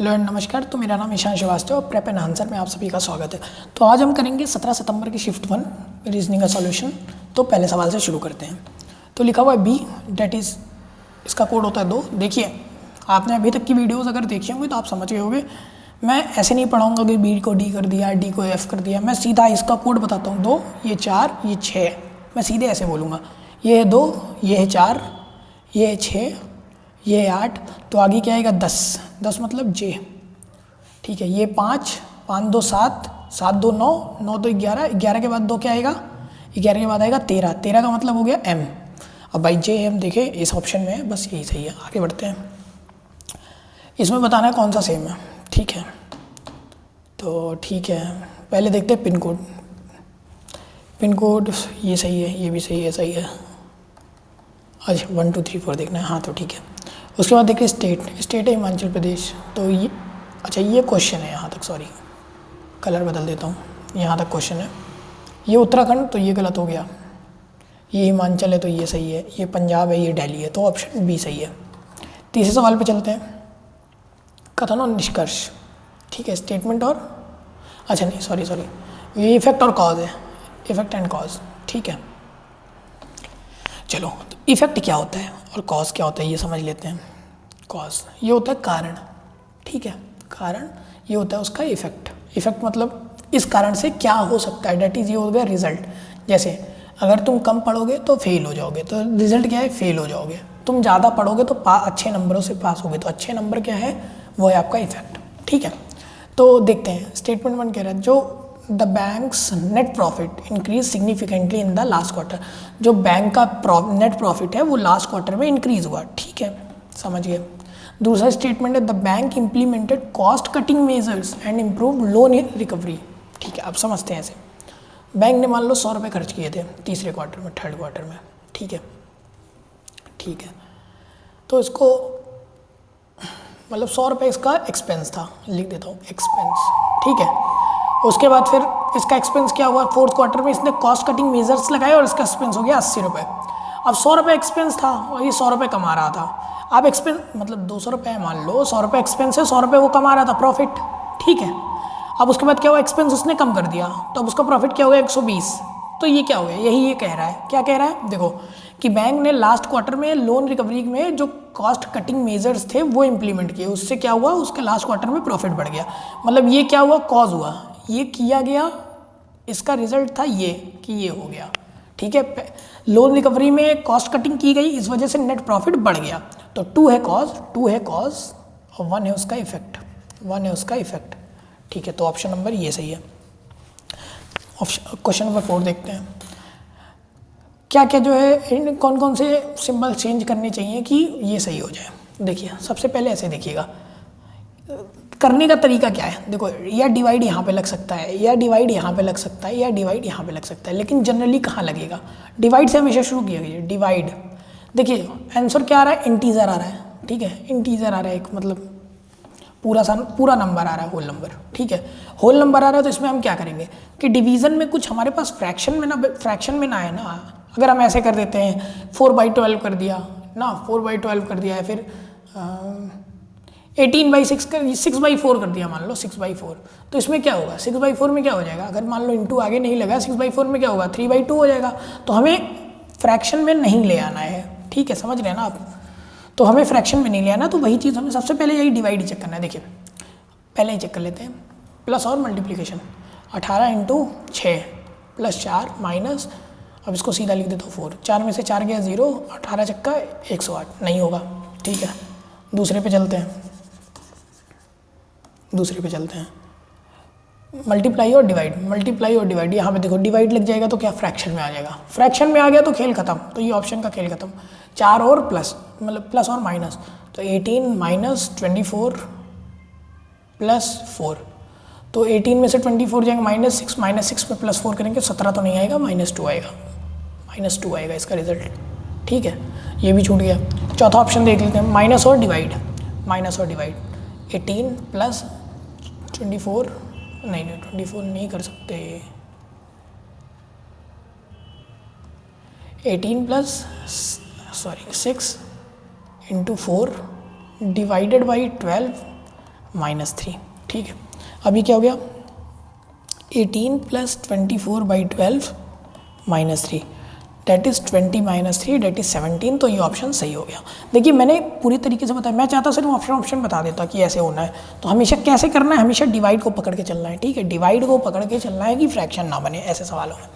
Hello and नमस्कार। तो मेरा नाम ईशान श्रीवास्तव और प्रेप एंड आंसर में आप सभी का स्वागत है। तो आज हम करेंगे 17 सितंबर की शिफ्ट 1 रीजनिंग का सॉल्यूशन। तो पहले सवाल से शुरू करते हैं। तो लिखा हुआ है बी, डेट इज़, इसका कोड होता है 2। देखिए, आपने अभी तक की वीडियोस अगर देखी होंगी तो आप समझ गए होंगे। मैं ऐसे नहीं पढ़ाऊँगा कि बी को डी कर दिया, डी को एफ कर दिया। मैं सीधा इसका कोड बताता हूँ। 2, ये 4, ये 6। मैं सीधे ऐसे बोलूँगा, ये है 2, ये है 4, ये है 6, ये 8। तो आगे क्या आएगा? 10। 10 मतलब जे। ठीक है, ये 5, 5 2 7, 7 2 9, 9 2 11, 11 के बाद 2 क्या आएगा? 11 के बाद आएगा 13। 13 का मतलब हो गया एम। अब भाई जे एम देखे इस ऑप्शन में है, बस यही सही है। आगे बढ़ते हैं। इसमें बताना है कौन सा सेम है। ठीक है, तो ठीक है, पहले देखते हैं पिन कोड। पिन कोड ये सही है, ये भी सही है, सही है। अच्छा 1 2 3 4 देखना है। हाँ तो ठीक है। उसके बाद देखिए स्टेट, स्टेट है हिमाचल प्रदेश। तो ये अच्छा ये क्वेश्चन है यहाँ तक, सॉरी कलर बदल देता हूँ। यहाँ तक क्वेश्चन है। ये उत्तराखंड, तो ये गलत हो गया। ये हिमाचल है तो ये सही है। ये पंजाब है, ये दिल्ली है, तो ऑप्शन बी सही है। तीसरे सवाल पे चलते हैं। कथन और निष्कर्ष। ठीक है, स्टेटमेंट और अच्छा नहीं सॉरी ये इफेक्ट और कॉज है, इफेक्ट एंड कॉज। ठीक है, चलो तो इफेक्ट क्या होता है और कॉज क्या होता है ये समझ लेते हैं। कॉज ये होता है कारण। ठीक है, कारण ये होता है उसका इफेक्ट। इफेक्ट मतलब इस कारण से क्या हो सकता है, डेट इज ये हो गया रिजल्ट। जैसे अगर तुम कम पढ़ोगे तो फेल हो जाओगे, तो रिजल्ट क्या है? फेल हो जाओगे। तुम ज़्यादा पढ़ोगे तो अच्छे नंबरों से पास होगे, तो अच्छे नंबर क्या है? वो है आपका इफेक्ट। ठीक है, तो देखते हैं। स्टेटमेंट 1 कह रहा है जो the banks net profit increase significantly in the last quarter. जो बैंक का नेट प्रॉफिट है वो लास्ट क्वार्टर में इंक्रीज हुआ। ठीक है, समझ गए। दूसरा स्टेटमेंट है the bank implemented cost cutting measures and improve loan recovery. ठीक है, अब समझते हैं ऐसे। बैंक ने मान लो 100 रुपये खर्च किए थे तीसरे क्वार्टर में, थर्ड क्वार्टर में। ठीक है, ठीक है, तो इसको मतलब 100 रुपये इसका एक्सपेंस था, लिख देता हूँ एक्सपेंस। ठीक है, उसके बाद फिर इसका एक्सपेंस क्या हुआ? फोर्थ क्वार्टर में इसने कॉस्ट कटिंग मेजर्स लगाए और इसका एक्सपेंस हो गया 80 रुपये। अब 100 रुपये एक्सपेंस था और ये 100 रुपये कमा रहा था। अब एक्सपेंस मतलब 200 रुपये मान लो, 100 रुपये एक्सपेंस है, 100 रुपये वो कमा रहा था प्रॉफिट। ठीक है, अब उसके बाद क्या हुआ? एक्सपेंस उसने कम कर दिया, तो अब उसका प्रॉफिट क्या हो गया? 120। तो ये क्या हो गया? यही ये कह रहा है। क्या कह रहा है? देखो कि बैंक ने लास्ट क्वार्टर में लोन रिकवरी में जो कॉस्ट कटिंग मेजर्स थे वो इंप्लीमेंट किए, उससे क्या हुआ? उसके लास्ट क्वार्टर में प्रॉफिट बढ़ गया। मतलब ये क्या हुआ? कॉज हुआ, ये किया गया, इसका रिजल्ट था ये कि ये हो गया। ठीक है, लोन रिकवरी में कॉस्ट कटिंग की गई, इस वजह से नेट प्रॉफिट बढ़ गया। तो 2 है कॉज और 1 है उसका इफेक्ट, 1 है उसका इफेक्ट। ठीक है, तो ऑप्शन नंबर ये सही है। क्वेश्चन नंबर 4 देखते हैं। क्या क्या जो है कौन कौन से सिंबल चेंज करने चाहिए कि ये सही हो जाए। देखिए सबसे पहले ऐसे देखिएगा, करने का तरीका क्या है। देखो या डिवाइड यहाँ पे लग सकता है, या डिवाइड यहाँ पे लग सकता है, या डिवाइड यहाँ पे लग सकता है, लेकिन जनरली कहाँ लगेगा? डिवाइड से हमेशा शुरू किया गया। डिवाइड, देखिए आंसर क्या आ रहा है? इंटीजर आ रहा है। ठीक है, इंटीजर आ रहा है, एक मतलब पूरा नंबर आ रहा है, होल नंबर। ठीक है, होल नंबर आ रहा है, तो इसमें हम क्या करेंगे कि डिवीज़न में कुछ हमारे पास फ्रैक्शन में ना है ना। अगर हम ऐसे कर देते हैं 4/12 कर दिया ना, 4/12 कर दिया है, फिर 18/6 कर 6/4 कर दिया, मान लो 6/4। तो इसमें क्या होगा? 6/4 में क्या हो जाएगा? अगर मान लो इंटू आगे नहीं लगा, 6/4 में क्या होगा? 3/2 हो जाएगा। तो हमें फ्रैक्शन में नहीं ले आना है। ठीक है, समझ रहे हैं ना आप? तो हमें फ्रैक्शन में नहीं ले आना, तो वही चीज़ हमें सबसे पहले यही डिवाइड ही चेक करना है। देखिए पहले ही चेक कर लेते हैं, प्लस और मल्टीप्लिकेशन। 18 × 6 + 4 माइनस, अब इसको सीधा लिख देता हूँ 4। 4 में से 4 गया 0, 18 चक्का 108, नहीं होगा। ठीक है, दूसरे पे चलते हैं। मल्टीप्लाई और डिवाइड। यहाँ पे देखो डिवाइड लग जाएगा तो क्या फ्रैक्शन में आ जाएगा। फ्रैक्शन में आ गया तो खेल खत्म, तो ये ऑप्शन का खेल खत्म। 4 और प्लस, मतलब प्लस और माइनस, तो 18 - 24 + 4। तो 18 में से 24 जाएंगे -6 पे +4 करेंगे 17 तो नहीं आएगा, -2 आएगा। -2 आएगा इसका रिजल्ट। ठीक है, ये भी छूट गया। चौथा ऑप्शन देख लेते हैं, माइनस और डिवाइड। 18 + 24, नहीं 24 नहीं कर सकते। 6 × 4 डिवाइडेड बाई 12 -3, ठीक है। अभी क्या हो गया, 18 + 24/12 -3 डेट इज़ 20 - 3 डेट इज़ 17। तो ये ऑप्शन सही हो गया। देखिए मैंने पूरी तरीके से बताया, मैं चाहता सिर्फ ऑप्शन बता देता कि ऐसे होना है। तो हमेशा कैसे करना है, हमेशा डिवाइड को पकड़ के चलना है, ठीक है। डिवाइड को पकड़ के चलना है कि फ्रैक्शन ना बने, ऐसे सवालों में।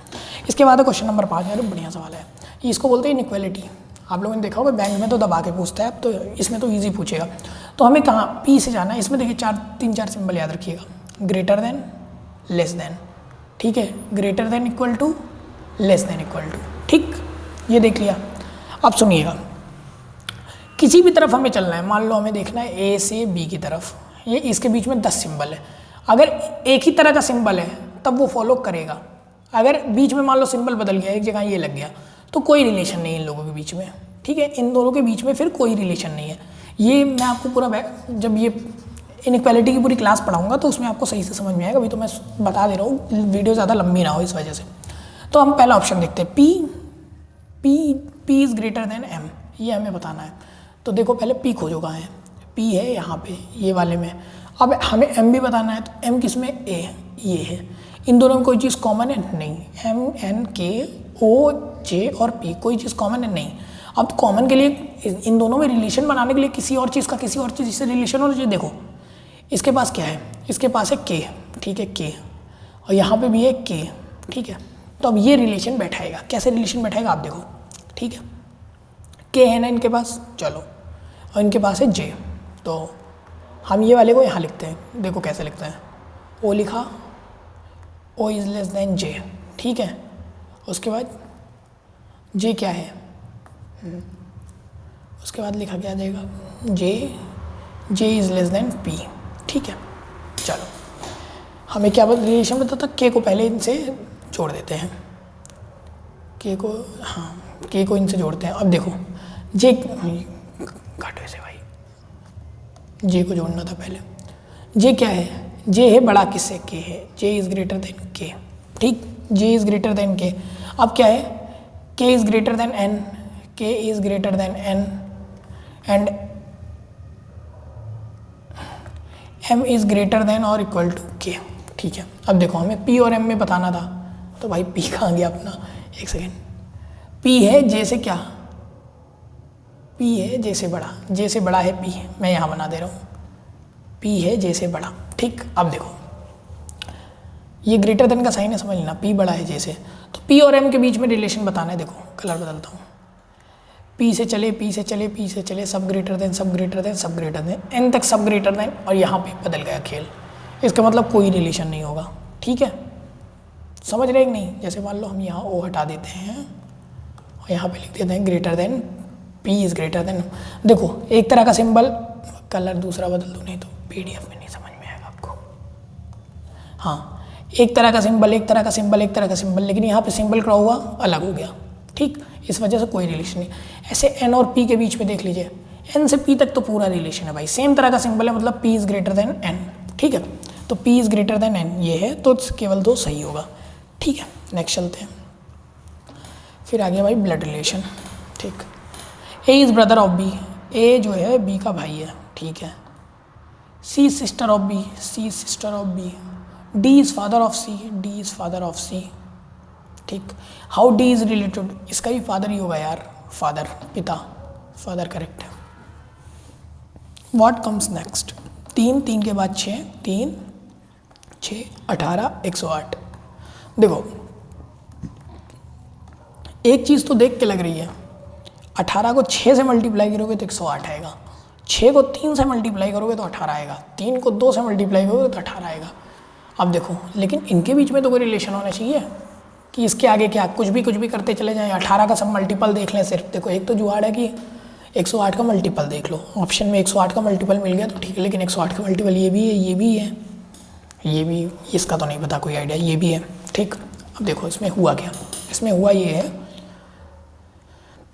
इसके बाद क्वेश्चन नंबर 5, यार बढ़िया सवाल है। इसको बोलते हैं इनइक्वालिटी। आप लोगों ने देखा होगा बैंक में तो दबा के पूछता है, तो इसमें तो ईजी पूछेगा। तो हमें कहाँ पी से जाना है। इसमें देखिए 3-4 सिंबल याद रखिएगा, ग्रेटर देन, लेस देन, ठीक है, greater than equal to, less than equal to, ठीक, ये देख लिया। अब सुनिएगा, किसी भी तरफ हमें चलना है, मान लो हमें देखना है ए से बी की तरफ, ये इसके बीच में 10 सिंबल है। अगर एक ही तरह का सिंबल है तब वो फॉलो करेगा। अगर बीच में मान लो सिंबल बदल गया, एक जगह ये लग गया, तो कोई रिलेशन नहीं है इन लोगों के बीच में, ठीक है। इन दोनों के बीच में फिर कोई रिलेशन नहीं है। ये मैं आपको पूरा जब ये इनइक्वालिटी की पूरी क्लास पढ़ाऊंगा तो उसमें आपको सही से समझ में आएगा। अभी तो मैं बता दे रहा हूँ, वीडियो ज़्यादा लंबी ना हो इस वजह से। तो हम पहला ऑप्शन देखते हैं, P is greater than M, ये हमें बताना है। तो देखो पहले पी खोजो कहाँ है, पी है यहाँ पे ये वाले में। अब हमें एम भी बताना है, तो एम किस में, ए, ये है। इन दोनों में कोई चीज़ कॉमन है नहीं, एम एन के ओ जे और पी, कोई चीज़ कॉमन है नहीं। अब कॉमन के लिए इन दोनों में रिलेशन बनाने के लिए किसी और चीज़ का किसी और चीज़ से रिलेशन होना चाहिए। देखो इसके पास क्या है, इसके पास है के, ठीक है, के, और यहाँ पे भी है के, ठीक है। तो अब ये रिलेशन बैठाएगा, कैसे रिलेशन बैठाएगा आप देखो, ठीक है। के है ना इनके पास, चलो, और इनके पास है जे, तो हम ये वाले को यहाँ लिखते हैं। देखो कैसे लिखते हैं, ओ लिखा, ओ इज़ लेस देन जे, ठीक है। उसके बाद जे क्या है, उसके बाद लिखा क्या जाएगा, जे इज़ लेस देन पी, ठीक है। चलो हमें क्या रिलेशन बता था, के को पहले इनसे जोड़ देते हैं, के को, हाँ के को इनसे जोड़ते हैं। अब देखो जे, घाटो ऐसे भाई, जे को जोड़ना था पहले। जे क्या है, जे है बड़ा किससे, के है, जे इज़ ग्रेटर देन के, ठीक, जे इज़ ग्रेटर देन के। अब क्या है, K is greater than N, K is greater than N, and M is greater than और इक्वल टू के, ठीक है। अब देखो हमें पी और एम में बताना था, तो भाई पी कहाँ गया अपना, एक सेकेंड। पी है जे से क्या, पी है जे से बड़ा, जे से बड़ा है पी, मैं यहाँ बना दे रहा हूँ, पी है जे से बड़ा, ठीक। अब देखो ये ग्रेटर देन का साइन है, समझ लेना, पी बड़ा है जे से। तो पी और एम के बीच में रिलेशन बताना है। देखो कलर बदलता हूँ, पी से चले, पी से चले, पी से चले, सब ग्रेटर देन, सब ग्रेटर देन, सब ग्रेटर देन, एन तक सब ग्रेटर देन, और यहाँ पे बदल गया खेल। इसका मतलब कोई रिलेशन नहीं होगा, ठीक है। समझ रहे कि नहीं। जैसे मान लो हम यहाँ ओ हटा देते हैं और यहाँ पे लिख देते हैं greater than, P is greater then. देखो एक तरह का सिंबल, कलर दूसरा बदल दो नहीं तो PDF में नहीं समझ में आएगा आपको। हाँ, एक तरह का सिंबल, एक तरह का सिंबल, एक तरह का सिंबल, लेकिन यहाँ पे सिंबल क्या हुआ, अलग हो गया, ठीक। इस वजह से कोई रिलेशन नहीं। ऐसे एन और पी के बीच में देख लीजिए, एन से पी तक तो पूरा रिलेशन है भाई, सेम तरह का सिंबल है, मतलब P is greater than N, ठीक है। तो P is greater than N ये है, तो केवल 2 सही होगा, ठीक है। नेक्स्ट चलते हैं। फिर आ गया भाई ब्लड रिलेशन, ठीक। A is brother of B, A जो है बी का भाई है, ठीक है। C sister of B, C sister of B. D is father of C, D is father of C, ठीक। हाउ डी इज़ रिलेटेड, इसका भी फादर ही होगा यार, फादर, पिता, फादर करेक्ट है। व्हाट कम्स नेक्स्ट, 3 के बाद 6, 3 6 18 108। देखो एक चीज़ तो देख के लग रही है, 18 को 6 से मल्टीप्लाई करोगे तो 108 आएगा, 6 को 3 से मल्टीप्लाई करोगे तो 18 आएगा, 3 को 2 से मल्टीप्लाई करोगे तो 18 आएगा। अब देखो लेकिन इनके बीच में तो कोई रिलेशन होना चाहिए कि इसके आगे क्या कुछ भी करते चले जाएं। 18 का सब मल्टीपल देख लें सिर्फ। देखो एक तो जुगाड़ है कि 108 का मल्टीपल देख लो, ऑप्शन में 108 का मल्टीपल मिल गया तो ठीक है, लेकिन 108 का मल्टीपल ये भी है, ये भी है, ये भी, इसका तो नहीं पता कोई आइडिया, ये भी है, ठीक। अब देखो इसमें हुआ क्या, इसमें हुआ ये है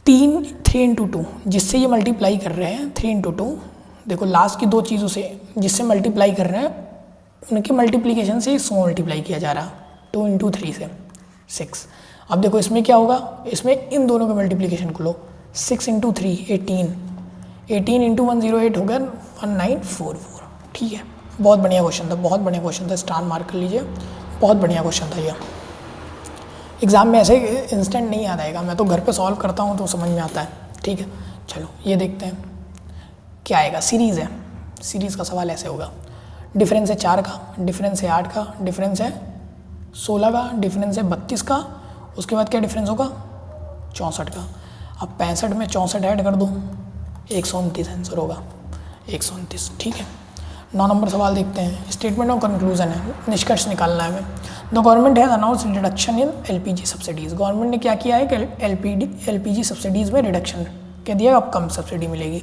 3 × 2, जिससे ये मल्टीप्लाई कर रहे हैं 3 × 2। देखो लास्ट की 2 चीज़ों से जिससे मल्टीप्लाई कर रहे हैं उनके मल्टीप्लिकेशन से इसको मल्टीप्लाई किया जा रहा, 2 × 3 से 6। अब देखो इसमें क्या होगा, इसमें इन दोनों के मल्टीप्लिकेशन को लो, 6 × 3 18, 18 × 108 हो गया 1944, ठीक है, बहुत बढ़िया क्वेश्चन था, बहुत बढ़िया क्वेश्चन था, स्टार मार्क कर लीजिए, बहुत बढ़िया क्वेश्चन था ये। एग्ज़ाम में ऐसे इंस्टेंट नहीं याद आएगा, मैं तो घर पे सॉल्व करता हूँ तो समझ में आता है। ठीक है, चलो ये देखते हैं क्या आएगा। सीरीज़ है, सीरीज़ का सवाल ऐसे होगा, डिफरेंस है 4 का, डिफरेंस है 8 का, डिफरेंस है 16 का, डिफरेंस है 32 का, उसके बाद क्या डिफरेंस होगा 64 का। अब 65 में 64 ऐड कर दूँ, 129 आंसर होगा, 129। ठीक है, 9 नंबर सवाल देखते हैं। स्टेटमेंट ऑफ कंक्लूजन है, निष्कर्ष निकालना है हमें। The government has announce reduction in LPG subsidies. Government ने क्या किया है कि एलपीजी सब्सिडीज़ में रिडक्शन कह दिया, अब कम सब्सिडी मिलेगी।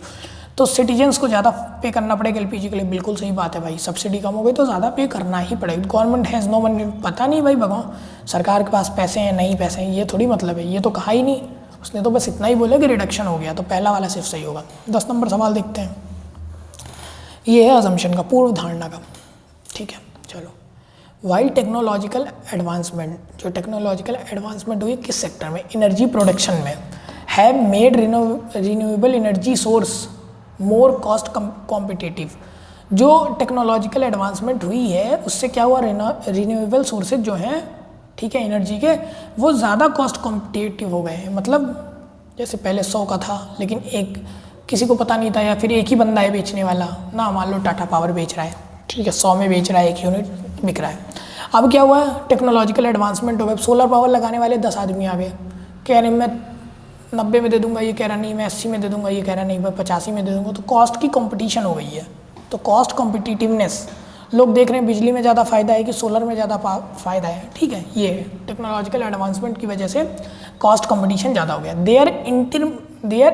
तो सिटीजन्स को ज़्यादा पे करना पड़ेगा एलपीजी के लिए, बिल्कुल सही बात है भाई, सब्सिडी कम हो गई तो ज़्यादा पे करना ही पड़ेगा। गवर्नमेंट हैज़ नो मनी, पता नहीं भाई भगवान सरकार के पास पैसे हैं नहीं पैसे हैं, ये थोड़ी मतलब है, ये तो कहा ही नहीं उसने, तो बस इतना ही बोला कि रिडक्शन हो गया, तो पहला वाला सिर्फ सही होगा। 10 नंबर सवाल देखते हैं, ये है अजम्पशन का, पूर्व धारणा का। ठीक है, चलो। वाइल टेक्नोलॉजिकल एडवांसमेंट, जो टेक्नोलॉजिकल एडवांसमेंट हुई किस सेक्टर में, एनर्जी प्रोडक्शन में, have made renewable energy source more cost competitive. जो टेक्नोलॉजिकल एडवांसमेंट हुई है उससे क्या हुआ, रिन्यूएबल सोर्सेज जो हैं, ठीक है, एनर्जी के, वो ज़्यादा कॉस्ट कॉम्पिटिटिव हो गए हैं। मतलब जैसे पहले 100 का था लेकिन एक किसी को पता नहीं था, या फिर एक ही बंदा है बेचने वाला ना, मान लो टाटा पावर बेच रहा है, ठीक है, 100 में बेच रहा है, 1 यूनिट बिक रहा है। अब क्या हुआ, टेक्नोलॉजिकल एडवांसमेंट हो गया, सोलर पावर लगाने वाले 10 आदमी आ गए, कह रहे मैं 90 में दे दूंगा, ये कह रहा नहीं मैं 80 में दे दूंगा, ये कह रहा नहीं मैं 85 में दे दूंगा, तो कॉस्ट की कंपटीशन हो गई है। तो कॉस्ट कॉम्पिटिटिवनेस, लोग देख रहे हैं बिजली में ज़्यादा फायदा है कि सोलर में ज़्यादा फायदा है। ठीक है, ये टेक्नोलॉजिकल एडवांसमेंट की वजह से कॉस्ट कंपटीशन ज़्यादा हो गया। दे आर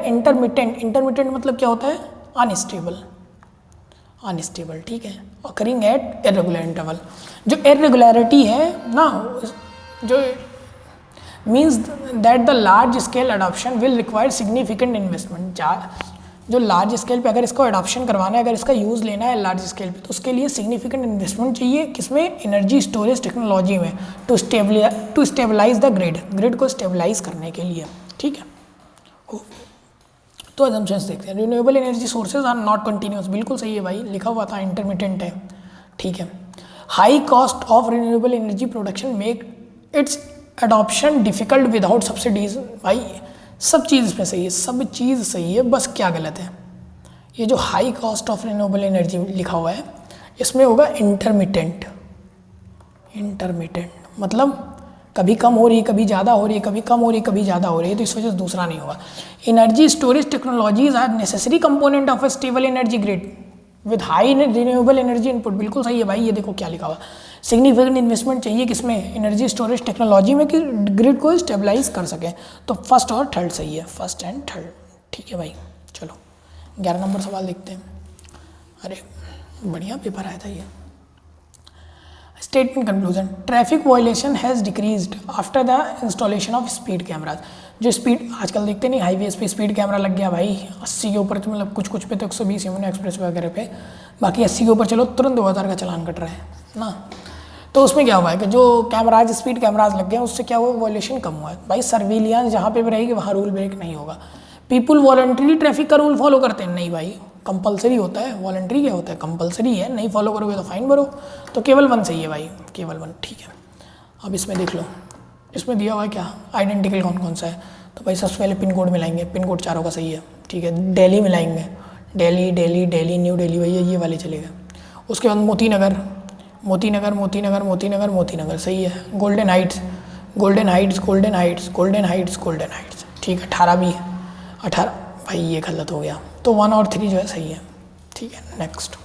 इंटरमिटेंट मतलब क्या होता है, अनस्टेबल, ठीक है, ऑकरिंग एट इर्रेगुलर इंटरवल। जो इर्रेगुलरिटी है ना, जो means that the large scale adoption will require significant investment. जो लार्ज स्केल पे अगर इसको अडॉप्शन करवाना है, अगर इसका यूज़ लेना है लार्ज स्केल पे, तो उसके लिए सिग्निफिकेंट इन्वेस्टमेंट चाहिए, किसमें, एनर्जी स्टोरेज टेक्नोलॉजी में, टू स्टेबलाइज द ग्रिड को स्टेबलाइज करने के लिए। ठीक है, तो अजम्पशंस देखते हैं। Renewable energy sources are not continuous, बिल्कुल सही है भाई, लिखा हुआ था इंटरमिटेंट है। ठीक है, high cost of renewable energy production make it's adoption difficult without subsidies. भाई सब चीज़ इसमें सही है, सब चीज़ सही है, बस क्या गलत है, ये जो high cost of renewable energy लिखा हुआ है इसमें होगा इंटरमिटेंट मतलब कभी कम हो रही है, कभी ज़्यादा हो रही है, कभी कम हो रही है, कभी ज़्यादा हो रही है, तो इस वजह से दूसरा नहीं होगा। Energy storage technologies are necessary component of a stable energy grid with high renewable energy input. बिल्कुल सही है भाई, ये देखो क्या लिखा हुआ, सिग्निफिकेंट इन्वेस्टमेंट चाहिए किसमें, एनर्जी स्टोरेज टेक्नोलॉजी में, कि ग्रिड को स्टेबलाइज कर सके। तो फर्स्ट और थर्ड सही है, फर्स्ट एंड थर्ड। ठीक है भाई, चलो 11 नंबर सवाल देखते हैं। अरे बढ़िया पेपर आया था ये। Statement conclusion, traffic violation has decreased after the installation of speed cameras. जो स्पीड आजकल देखते नहीं, हाईवेज पे स्पीड कैमरा लग गया भाई 80 के ऊपर, तो मतलब कुछ पे तो 120 यमुना एक्सप्रेस वगैरह पे, बाकी 80 के ऊपर चलो तुरंत 2000 का चालान कट रहा है ना। तो उसमें क्या हुआ है कि जो कैमराज स्पीड कैमराज लग गए हैं उससे क्या हुआ, वायलेशन कम हुआ है भाई। सर्विलियंस जहाँ पे भी रहेगी वहाँ रूल ब्रेक नहीं होगा। पीपुल वॉलंटरी ट्रैफिक का रूल फॉलो करते हैं, नहीं भाई कंपलसरी होता है। वॉलंटरी क्या होता है, कंपलसरी है, नहीं फॉलो करोगे तो फाइन भरो। तो केवल 1 सही है भाई, केवल 1। ठीक है, अब इसमें देख लो, इसमें दिया हुआ है क्या, आइडेंटिकल कौन कौन सा है। तो भाई सबसे पहले पिन कोड मिलाएंगे, पिन कोड चारों का सही है। ठीक है, दिल्ली मिलाएंगे, दिल्ली दिल्ली दिल्ली न्यू दिल्ली, भैया ये वाले चलेगा। उसके बाद मोतीनगर मोतीनगर मोतीनगर मोतीनगर मोतीनगर सही है। Golden Heights golden Heights golden Heights golden Heights golden Heights, ठीक है। 18 भी 18, भाई ये गलत हो गया, तो 1 और 3 जो है सही है। ठीक है, नेक्स्ट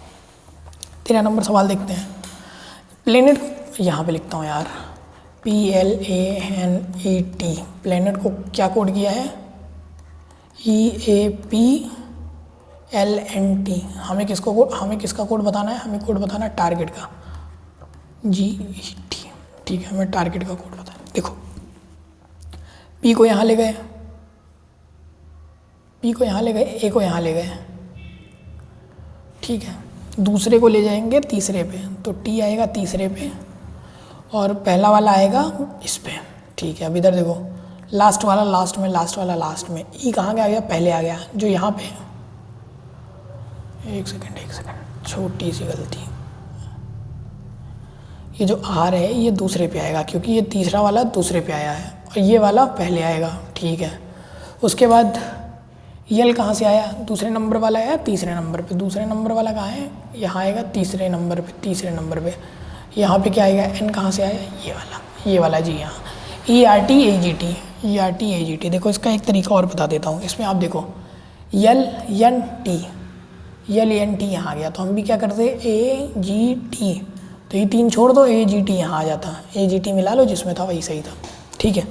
13 नंबर सवाल देखते हैं। प्लेनेट, यहाँ पे लिखता हूँ यार, PLANET, प्लेनेट को क्या कोड किया है, EAPLNT। हमें किसका कोड बताना है, हमें कोड बताना है टारगेट का, GET। ठीक है, हमें टारगेट का कोड बताना है। देखो P को यहाँ ले गए, P को यहाँ ले गए, A को यहाँ ले गए, ठीक है। दूसरे को ले जाएंगे तीसरे पे, तो T आएगा तीसरे पे और पहला वाला आएगा इस पे। ठीक है, अब इधर देखो, लास्ट वाला लास्ट में, लास्ट वाला लास्ट में। E कहाँ आ गया, पहले आ गया, जो यहाँ पे, एक सेकंड छोटी सी गलती, ये जो आर है ये दूसरे पे आएगा क्योंकि ये तीसरा वाला दूसरे पे आया है और ये वाला पहले आएगा, ठीक है। उसके बाद यल कहाँ से आया, दूसरे नंबर वाला आया तीसरे नंबर पे, दूसरे नंबर वाला कहाँ है, यहाँ आएगा तीसरे नंबर पे, तीसरे नंबर पे। यहाँ पे क्या आएगा, एन कहाँ से आया, ये वाला जी, यहाँ E R T A G T, E R T A G T. देखो इसका एक तरीका और बता देता हूँ, इसमें आप देखो यल एन टी, यल एन टी यहाँ आ गया, तो हम भी क्या करते ए जी टी, तो ये 3 छोड़ दो, ए जी टी यहाँ आ जाता, ए जी टी मिला लो, जिसमें था वही सही था, ठीक है।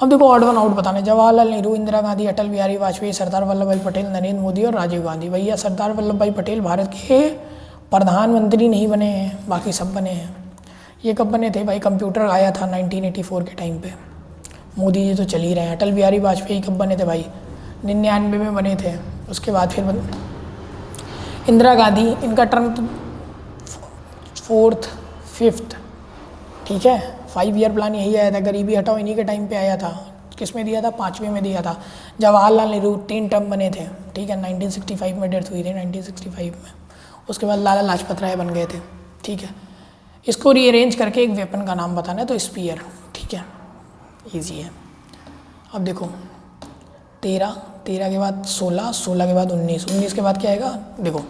अब देखो ऑड वन आउट बताने, जवाहरलाल नेहरू, इंदिरा गांधी, अटल बिहारी वाजपेयी, सरदार वल्लभ भाई पटेल, नरेंद्र मोदी और राजीव गांधी। भैया सरदार वल्लभ भाई पटेल भारत के प्रधानमंत्री नहीं बने हैं, बाकी सब बने हैं। ये कब बने थे भाई, कंप्यूटर आया था 1984 के टाइम पे। मोदी जी तो चल ही रहे हैं। अटल बिहारी वाजपेयी कब बने थे भाई, 99 में बने थे। उसके बाद फिर इंदिरा गांधी, इनका टर्म तो 4th 5th, ठीक है। 5 ईयर प्लान यही आया था, गरीबी हटाओ इन्हीं के टाइम पे आया था। किस में दिया था, 5वें में दिया था। जवाहरलाल नेहरू 3 टर्म बने थे, ठीक है। 1965 में डेथ हुई थी, 1965 में। उसके बाद लाला लाजपत राय बन गए थे, ठीक है। इसको रीअरेंज करके एक वेपन का नाम बताना है, तो स्पीयर, ठीक है, ईजी है। अब देखो 13 के बाद 16, 16 के बाद 19, 19 के बाद क्या आएगा, देखो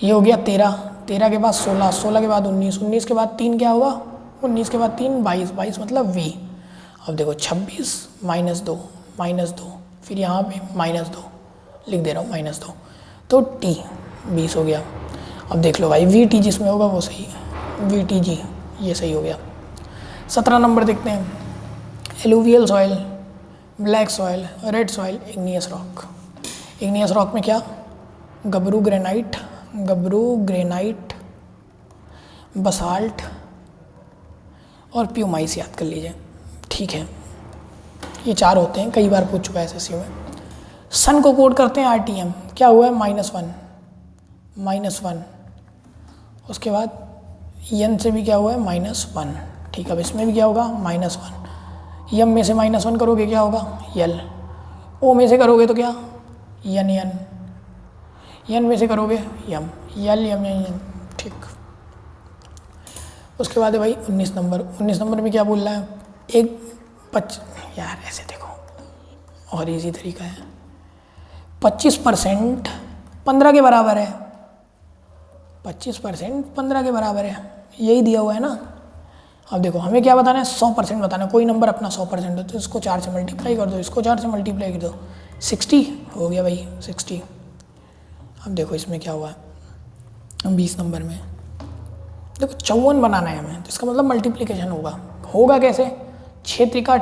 ये हो गया 13, 13 के बाद 16, 16 के बाद 19, 19 के बाद 3 क्या होगा, 19 के बाद 3 22, 22 मतलब V। अब देखो 26 -2, फिर यहाँ पे -2 लिख दे रहा हूँ, -2, तो T 20 हो गया। अब देख लो भाई VT जिसमें होगा वो सही है, VTG ये सही हो गया। 17 नंबर देखते हैं, alluvial soil, black soil, red soil, igneous rock. Igneous rock में क्या, गबरू ग्रेनाइट, बसाल्ट और प्यूमाइस याद कर लीजिए, ठीक है। ये 4 होते हैं, कई बार पूछ चुका है एसएससी में। सन को कोड करते हैं RTM, क्या हुआ है -1, उसके बाद एन से भी क्या हुआ है -1, ठीक है। अब इसमें भी क्या होगा -1, यम में से -1 करोगे क्या होगा यल, ओ में से करोगे तो क्या यन में से करोगे यम, यल यम यन, ठीक। उसके बाद है भाई 19 नंबर में क्या बोल रहा है, यार ऐसे देखो और इजी तरीका है, 25% 15 के बराबर है, 25% 15 के बराबर है, यही दिया हुआ है ना। अब देखो हमें क्या बताना है, 100% बताना है। कोई नंबर अपना 100% हो तो इसको 4 से मल्टीप्लाई कर दो, इसको 4 से मल्टीप्लाई कर दो, 60 हो गया भाई 60। अब देखो इसमें क्या हुआ है 20 नंबर में, देखो 54 बनाना है हमें, तो इसका मतलब मल्टीप्लिकेशन होगा कैसे, 6 त्रिका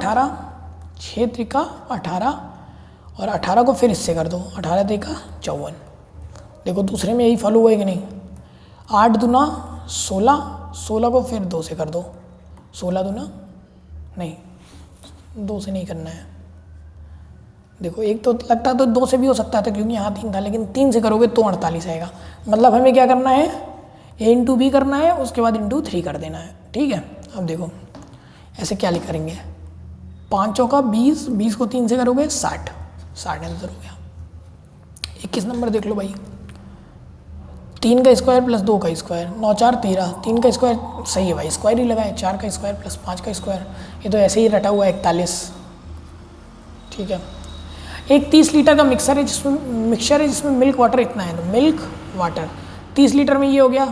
18 और 18 को फिर इससे कर दो, 18 त्रिका 54। देखो दूसरे में यही फॉलो हुआ है कि नहीं, 8 दूना 16, 16 को फिर 2 से कर दो, 16 दूना नहीं 2 से नहीं करना है। देखो एक तो लगता तो 2 से भी हो सकता था क्योंकि यहाँ 3 था, लेकिन 3 से करोगे तो 48 आएगा। मतलब हमें क्या करना है, a इंटू बी करना है, उसके बाद इंटू 3 कर देना है, ठीक है। अब देखो ऐसे क्या लिख करेंगे, 5 चौका 20, 20 को 3 से करोगे 60 आंसर हो गया। 21 नंबर देख लो भाई, 3 का स्क्वायर प्लस 2 का स्क्वायर, 9 4 13, 3 का स्क्वायर सही है भाई, स्क्वायर ही लगाए, 4 का स्क्वायर प्लस 5 का स्क्वायर, ये तो ऐसे ही रटा हुआ है 41, ठीक है। एक 30 लीटर का मिक्सर है जिसमें मिल्क वाटर इतना है, तो मिल्क वाटर 30 लीटर में ये हो गया,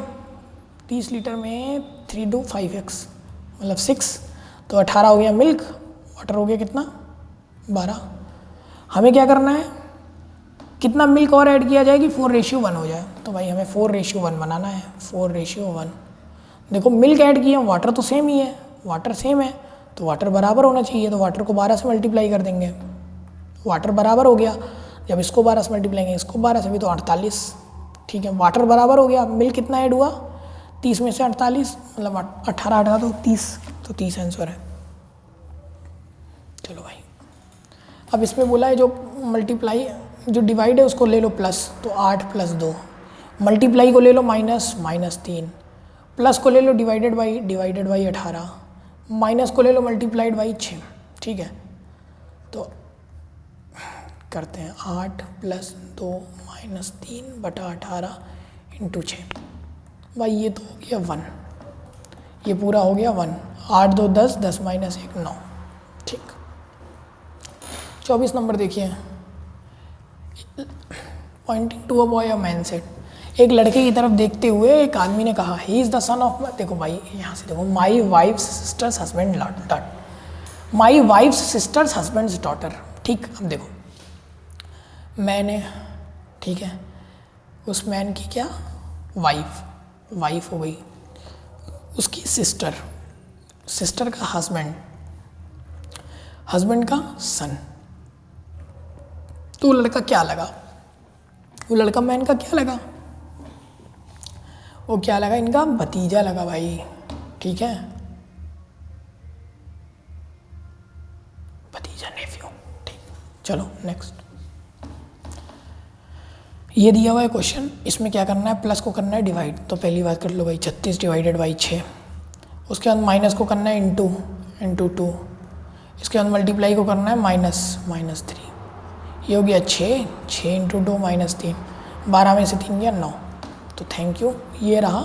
30 लीटर में 3 2 5x मतलब 6, तो 18 हो गया, मिल्क वाटर हो गया कितना 12। हमें क्या करना है, कितना मिल्क और ऐड किया जाएगी, 4:1 हो जाए, तो भाई हमें 4:1 बनाना है, 4:1। देखो मिल्क ऐड किया, वाटर तो सेम ही है, वाटर सेम है तो वाटर बराबर होना चाहिए, तो वाटर को 12 से मल्टीप्लाई कर देंगे, वाटर बराबर हो गया। जब इसको 12 से मल्टीप्लाई करेंगे, इसको 12 से भी तो 48, ठीक है। वाटर बराबर हो गया, मिल्क कितना ऐड हुआ 30 में से 48 मतलब 18 18 तो 30, तो 30 आंसर है। चलो भाई अब इसमें बोला है जो डिवाइड है उसको ले लो प्लस, तो 8 + 2, मल्टीप्लाई को ले लो -3, प्लस को ले लो डिवाइडेड बाई 18, माइनस को ले लो मल्टीप्लाइड बाई 6, ठीक है। तो करते हैं 8 + 2 - 3/18 × 6, भाई ये तो हो गया 1, ये पूरा हो गया 1, 8 2 10, 10 माइनस 1 9। ठीक, 24 नंबर देखिए, pointing to a boy a man said, एक लड़के की तरफ देखते हुए एक आदमी ने कहा, he is the son of, देखो भाई यहाँ से देखो, my wife's sisters husband daughter, my wife's sisters husbands daughter. ठीक, अब देखो मैंने, ठीक है, उस मैन की क्या वाइफ हो गई, उसकी सिस्टर, सिस्टर का हस्बैंड, हस्बैंड का सन, तो लड़का क्या लगा, वो लड़का मैन का क्या लगा, वो क्या लगा, इनका भतीजा लगा भाई। ठीक है, भतीजा, नेफ्यू। ठीक, चलो नेक्स्ट। ये दिया हुआ है क्वेश्चन, इसमें क्या करना है, प्लस को करना है डिवाइड, तो पहली बात कर लो भाई 36 डिवाइडेड बाई 6, उसके बाद माइनस को करना है इंटू 2, इसके बाद मल्टीप्लाई को करना है -3, ये हो गया 6 इंटू 2 -3, 12 में से 3 गया 9। तो थैंक यू, ये रहा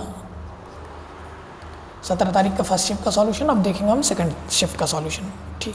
17 तारीख का फर्स्ट शिफ्ट का सॉल्यूशन। अब देखेंगे हम सेकंड शिफ्ट का सॉल्यूशन। ठीक।